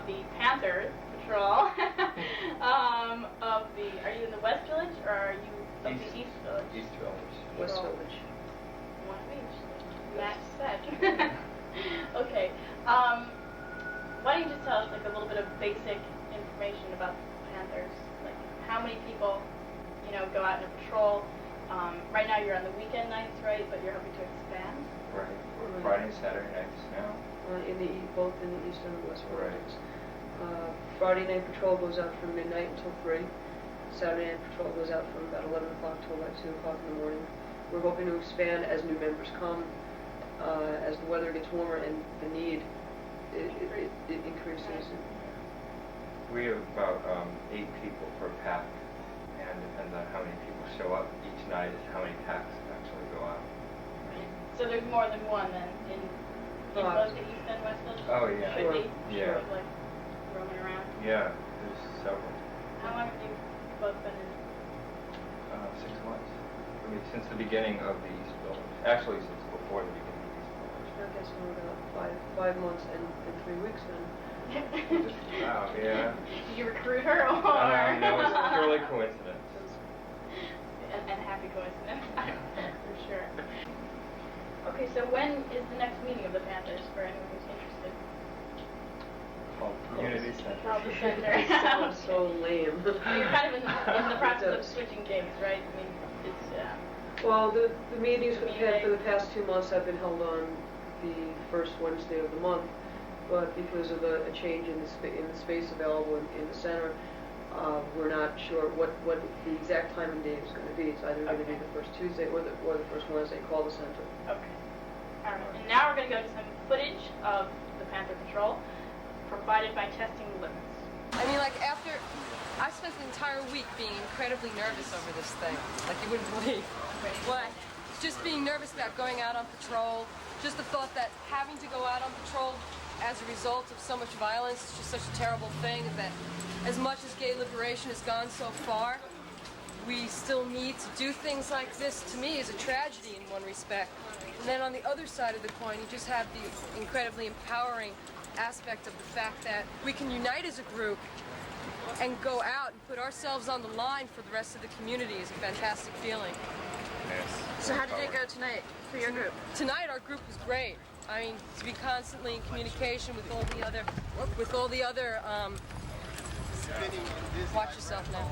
of the Panther patrol. Are you in the West Village or are you of the East Village? East Village. West Village. One of each. Max said. Okay. Why don't you just tell us like a little bit of basic information about Panthers? Like how many people, go out in a patrol? Right now you're on the weekend nights, right? But you're hoping to expand. Right. Friday and Saturday nights now. Both in the East and the West Right. Villages. Friday night patrol goes out from midnight until 3. Saturday night patrol goes out from about 11 o'clock till about 2 o'clock in the morning. We're hoping to expand as new members come, as the weather gets warmer and the need it increases. We have about 8 people per pack, and depends on how many people show up each night is how many packs actually go out. So there's more than one then in both the East and West Village? Oh yeah. Should be? Yeah. Sort of like roaming around? Yeah, there's several. How long have you both been in? 6 months. I mean, since the beginning of the East Village. Actually, since before the beginning of the East Village. I guess we're about 5 months and 3 weeks then. Just about, yeah. Did you recruit her or? No, it's purely coincidence. And happy coincidence, for sure. Okay, so when is the next meeting of the Panthers for anyone who's interested? Called Unity Center. Called the Center. Sounds so lame. You're kind of in the process of switching gigs, right? I mean, it's Well, the meetings we've had for the past 2 months have been held on the first Wednesday of the month, but because of a change in the space available in the center, we're not sure what the exact time and date is going to be. It's either going to be the first Tuesday or the first Wednesday. Call the center. Okay. All right. And now we're going to go to some footage of the Panther Patrol provided by Testing the Limits. I mean, like I spent the entire week being incredibly nervous over this thing, like you wouldn't believe. What? Just being nervous about going out on patrol, just the thought that having to go out on patrol as a result of so much violence is just such a terrible thing, that as much as gay liberation has gone so far, we still need to do things like this. To me, is a tragedy in one respect. And then on the other side of the coin, you just have the incredibly empowering aspect of the fact that we can unite as a group and go out and put ourselves on the line for the rest of the community is a fantastic feeling. Yes. So how did it go tonight for your group? Tonight our group was great. I mean, to be constantly in communication with all the other, watch yourself now.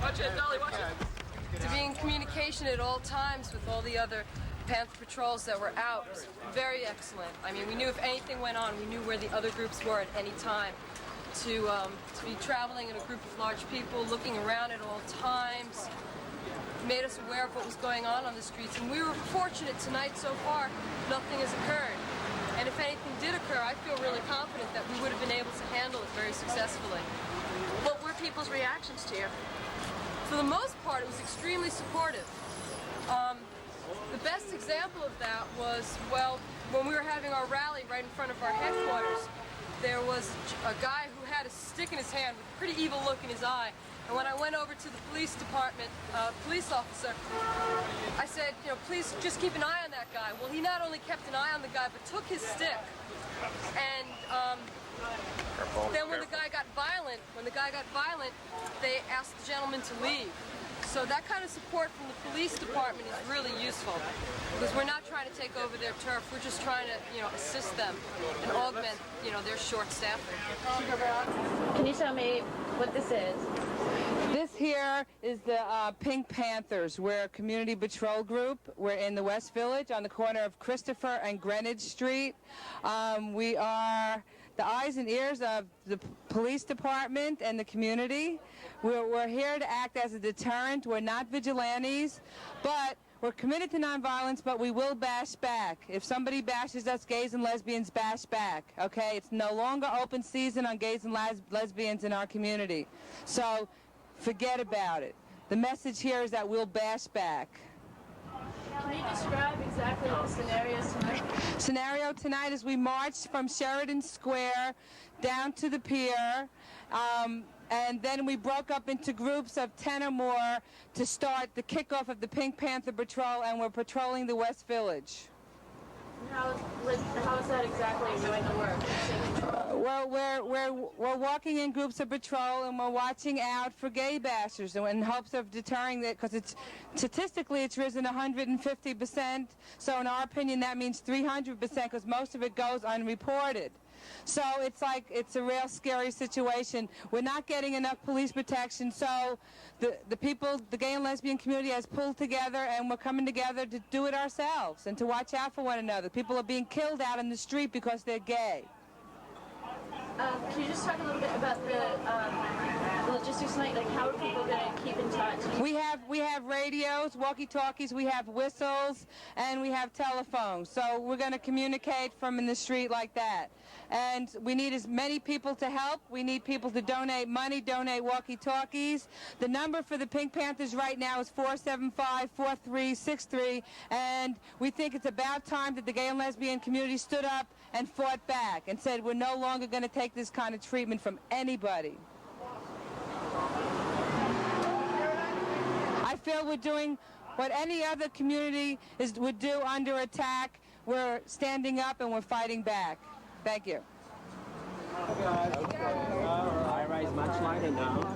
Watch it, Dolly, watch it. To be in communication at all times with all the other Panther patrols that were out was very excellent. I mean, we knew if anything went on, we knew where the other groups were at any time. To be traveling in a group of large people, looking around at all times, made us aware of what was going on the streets. And we were fortunate tonight so far, nothing has occurred. And if anything did occur, I feel really confident that we would have been able to handle it very successfully. What were people's reactions to you? For the most part, it was extremely supportive. The best example of that was, well, when we were having our rally right in front of our headquarters, there was a guy who had a stick in his hand with a pretty evil look in his eye. And when I went over to the police department, police officer, I said, please just keep an eye on that guy. Well, he not only kept an eye on the guy, but took his stick. And then when the guy got violent, they asked the gentleman to leave. So that kind of support from the police department is really useful, because we're not trying to take over their turf. We're just trying to, assist them and augment, their short staffing. Can you tell me what this is? This here is the Pink Panthers. We're a community patrol group. We're in the West Village on the corner of Christopher and Greenwich Street. We are the eyes and ears of the police department and the community. We're here to act as a deterrent. We're not vigilantes, but we're committed to nonviolence, but we will bash back. If somebody bashes us, gays and lesbians bash back, okay? It's no longer open season on gays and lesbians in our community. So forget about it. The message here is that we'll bash back. Can you describe exactly what the scenario is tonight? Scenario tonight is we marched from Sheridan Square down to the pier, and then we broke up into groups of 10 or more to start the kickoff of the Pink Panther Patrol, and we're patrolling the West Village. How is that exactly going to work? we're walking in groups of patrol, and we're watching out for gay bashers in hopes of deterring that, because statistically it's risen 150%. So in our opinion, that means 300%, because most of it goes unreported. So it's a real scary situation. We're not getting enough police protection, so the people, the gay and lesbian community has pulled together, and we're coming together to do it ourselves and to watch out for one another. People are being killed out in the street because they're gay. Can you just talk a little bit about the logistics tonight? Like, how are people going to keep in touch? We have radios, walkie-talkies, we have whistles, and we have telephones. So we're going to communicate from in the street like that. And we need as many people to help. We need people to donate money, donate walkie-talkies. The number for the Pink Panthers right now is 475-4363, and we think it's about time that the gay and lesbian community stood up and fought back and said we're no longer going to take this kind of treatment from anybody. I feel we're doing what any other community would do under attack. We're standing up and we're fighting back. Thank you. Ira is much lighter now.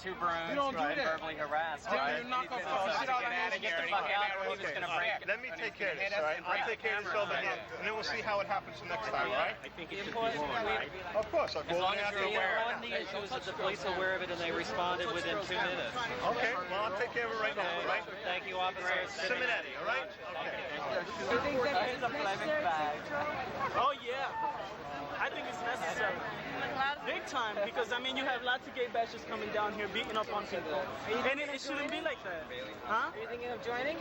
Two brooms, right, verbally harassed, right? Get the fuck out, or he was going to break. Let me take care of this, all right? I'll take care of this over here, and then we'll see how it happens next time, all right? I think it should be more, right? Of course, I'll As go long in as after you're aware. aware of the issues, that the police are aware of it, and they responded within 2 minutes. Okay, well, I'll take care of it right now, all right? Thank you, officers. Simonetti, all right? Okay. Oh, yeah. I think it's necessary. Big time, because I mean you have lots of gay bashers coming down here beating up on people. And it shouldn't be like that. Huh? Are you thinking of joining?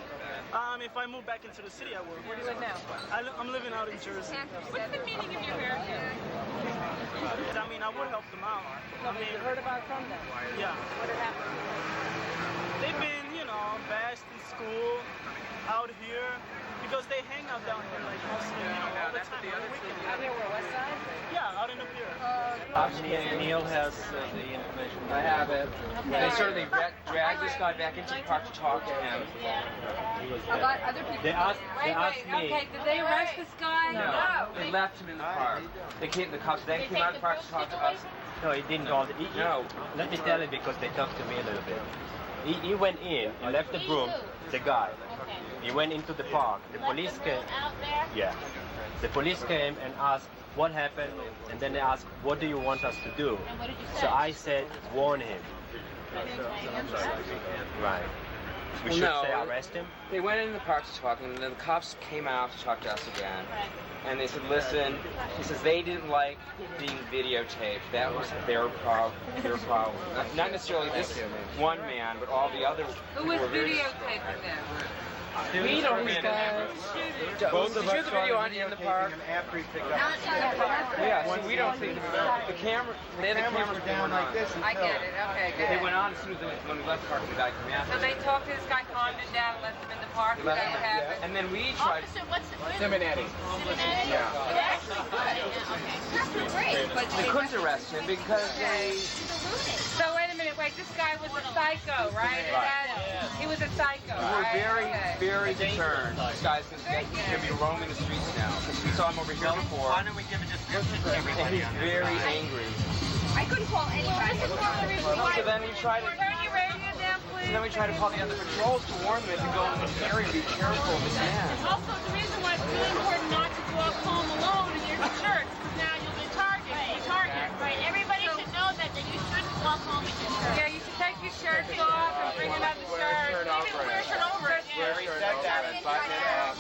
If I move back into the city, I will. Where do you live now? I'm living out in Jersey. What's the meaning of your hair here? I mean, I would help them out. I mean, You heard about from them? yeah. What had happened? They've been, bashed in school, out here, because they hang out down here, like, mostly, all the time, on the weekend. Out here, where, west side? Yeah, out in the pier. Neil has the information. I have it. They certainly dragged this guy back into the park to talk to him. Other people. They asked me. Okay, did they arrest this guy? No, they left him in the park. They came, the cops then came out of the park to talk to us. No, he didn't go. No. Let me tell you, because they talked to me a little bit. He went in and left the broom, the guy. He went into the park. The police came. Yeah. The police came and asked what happened, and then they asked, what do you want us to do? So I said, warn him. Right. We should say arrest him? They went in the park to talk, and then the cops came out to talk to us again. And they said, listen, he says they didn't like being videotaped. That was their problem. Not necessarily this one man, but all the other people were very... videotaping them? We don't think Both Did of you us have the video on in the park? Yeah, so we don't think the camera, they had the cameras down like this. I get it, okay, good. They went on as soon as when we left the park, the guy came after. So they talked to this guy, calmed him down, left him in the park, They and left then him. what happened? And then we tried... Simonetti. Yeah. They couldn't arrest him because they... So wait a minute, this guy was a psycho, right? He was a psycho, We were right? very concerned. This guy's going to be roaming the streets now. Because we saw him over here before. Why don't we give a description to And everybody? he's very angry. I couldn't call anybody. So then we tried to... Turn your radio down, please. So then we tried to call the other patrols to warn them to go in this area and be careful of this man. Also, the reason why it's really important not to walk home alone in your shirts, because now you'll be targeted. Right. Everybody should know that you shouldn't walk home in your shirts. Yeah, you should take your shirts off and bring another shirt. Wear a shirt over it.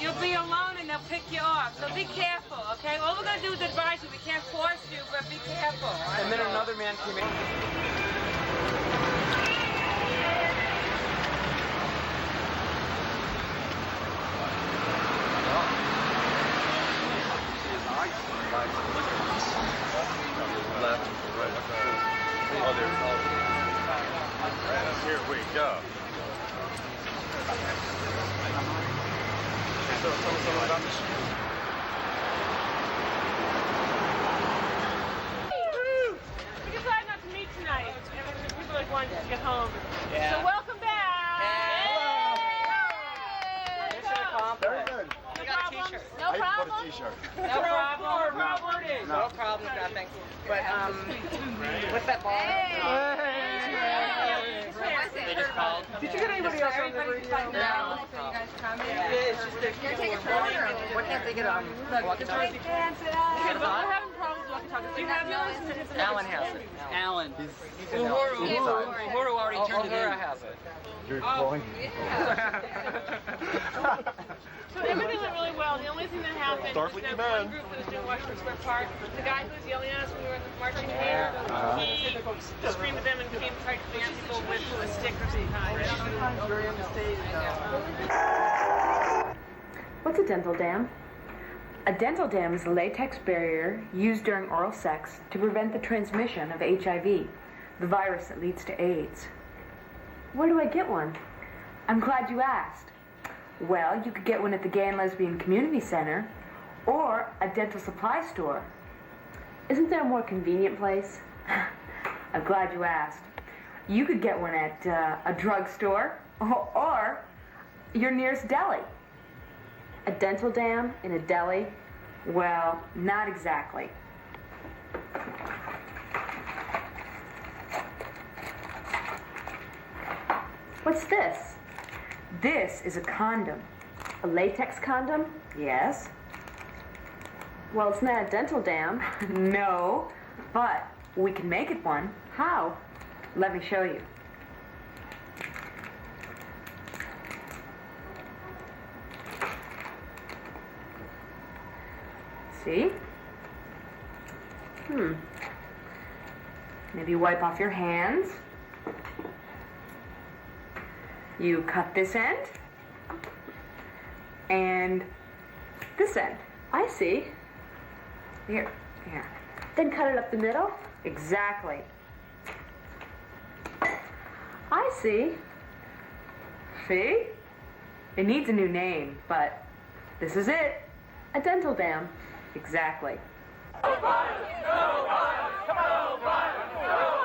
You'll be alone and they'll pick you off. So be careful, okay? All we're going to do is advise you. We can't force you, but be careful. And then another man came in. Here we go. So tell us about this. wanted to get home. Yeah. So welcome back. Very good. No problems. No I problems. bought a t-shirt. No problem. No. No problem, nothing. But, what's that ball? They just called. Did you get anybody else on the radio? No. It's just that people were What can't they get on? Walkie-talkie? We're having problems with walkie-talkies. Do you have yours? Alan has it. Alan. Uhuru already turned it in. has it. You're calling? So everything went really well. The only thing that happened Start was with that your man. one group that was doing Washington Square Park, the guy who was yelling at us when we were marching here, he screamed at them and came and tried to ban people with a stick or some kind. What's a dental dam? A dental dam is a latex barrier used during oral sex to prevent the transmission of HIV, the virus that leads to AIDS. Where do I get one? I'm glad you asked. Well, you could get one at the Gay and Lesbian Community Center or a dental supply store. Isn't there a more convenient place? I'm glad you asked. You could get one at a drugstore or your nearest deli. A dental dam in a deli? Well, not exactly. What's this? This is a condom. A latex condom? Yes. Well, it's not a dental dam. No, but we can make it one. How? Let me show you. See? Maybe wipe off your hands. You cut this end and this end. I see. Here. Then cut it up the middle? Exactly. I see. See? It needs a new name, but this is it. A dental dam. Exactly. No violence, no violence, no violence, no